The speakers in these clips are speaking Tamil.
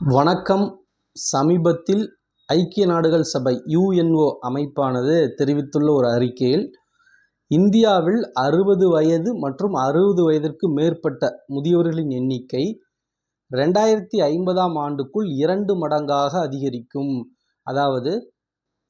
வணக்கம். சமீபத்தில் ஐக்கிய நாடுகள் சபை UNO அமைப்பானது தெரிவித்துள்ள ஒரு அறிக்கையில், இந்தியாவில் 60 வயது மற்றும் 60 வயதிற்கு மேற்பட்ட முதியோர்களின் எண்ணிக்கை 2050ஆம் ஆண்டுக்குள் 2 மடங்காக அதிகரிக்கும். அதாவது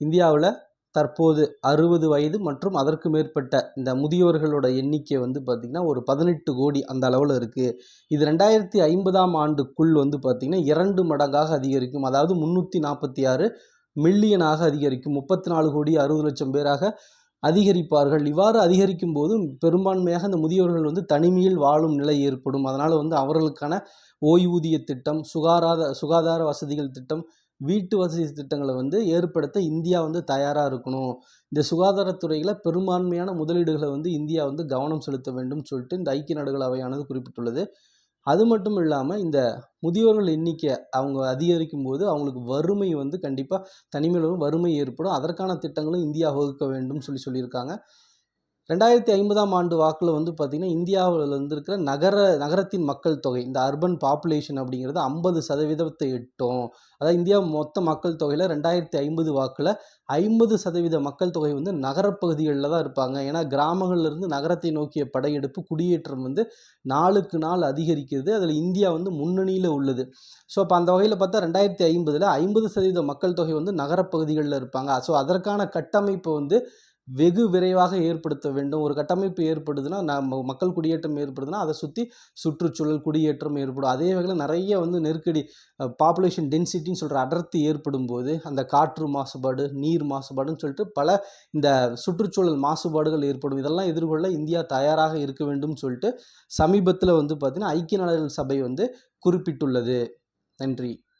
இந்தியாவில் தற்போது 60 வயது மற்றும் அதற்கு மேற்பட்ட இந்த முதியோர்களோட எண்ணிக்கை பார்த்திங்கன்னா ஒரு 18 கோடி அந்த அளவில் இருக்குது. இது 2050ஆம் ஆண்டுக்குள் பார்த்திங்கன்னா 2 மடங்காக அதிகரிக்கும். அதாவது 346 மில்லியனாக அதிகரிக்கும். 34 கோடி 60 லட்சம் பேராக அதிகரிப்பார்கள். இவ்வாறு அதிகரிக்கும் போது பெரும்பான்மையாக இந்த முதியோர்கள் தனிமையில் வாழும் நிலை ஏற்படும். அதனால் அவர்களுக்கான ஓய்வூதிய திட்டம், சுகாதார வசதிகள் திட்டம், வீட்டு வசதி திட்டங்களை ஏற்படுத்த இந்தியா தயாராக இருக்கணும். இந்த சுகாதாரத்துறையில் பெரும்பான்மையான முதலீடுகளை இந்தியா கவனம் செலுத்த வேண்டும் சொல்லிட்டு இந்த ஐக்கிய நாடுகள் அவையானது குறிப்பிட்டுள்ளது. அது மட்டும் இல்லாமல் இந்த முதியோர்கள் எண்ணிக்கை அவங்க அதிகரிக்கும் போது அவங்களுக்கு வறுமை கண்டிப்பாக தனிமையில் வறுமை ஏற்படும். அதற்கான திட்டங்களும் இந்தியா வகுக்க வேண்டும் சொல்லியிருக்காங்க. 2050ஆம் ஆண்டு வாக்கில் பார்த்திங்கன்னா இந்தியாவில் இருக்கிற நகரத்தின் மக்கள் தொகை, இந்த அர்பன் பாப்புலேஷன் அப்படிங்கிறது 50% எட்டும். அதாவது இந்தியா மொத்த மக்கள் தொகையில் 2050 வாக்கில் 50% மக்கள் தொகை நகரப்பகுதிகளில் தான் இருப்பாங்க. ஏன்னா கிராமங்கள்லேருந்து நகரத்தை நோக்கிய படையெடுப்பு, குடியேற்றம் நாளுக்கு நாள் அதிகரிக்கிறது. அதில் இந்தியா முன்னணியில் உள்ளது. ஸோ அப்போ அந்த வகையில் பார்த்தா 2050 50% மக்கள் தொகை நகரப்பகுதிகளில் இருப்பாங்க. ஸோ அதற்கான கட்டமைப்பை வெகு விரைவாக ஏற்படுத்த வேண்டும். ஒரு கட்டமைப்பு ஏற்படுதுன்னா, மக்கள் குடியேற்றம் ஏற்படுதுன்னா அதை சுற்றி சுற்றுச்சூழல் குடியேற்றம் ஏற்படும். அதே வகையில் நிறைய நெருக்கடி, பாப்புலேஷன் டென்சிட்டின்னு சொல்கிற அடர்த்தி ஏற்படும் போது அந்த காற்று மாசுபாடு, நீர் மாசுபாடுன்னு சொல்லிட்டு பல இந்த சுற்றுச்சூழல் மாசுபாடுகள் ஏற்படும். இதெல்லாம் எதிர்கொள்ள இந்தியா தயாராக இருக்க வேண்டும் சொல்லிட்டு சமீபத்தில் பார்த்திங்கன்னா ஐக்கிய நாடுகள் சபை குறிப்பிட்டுள்ளது. நன்றி.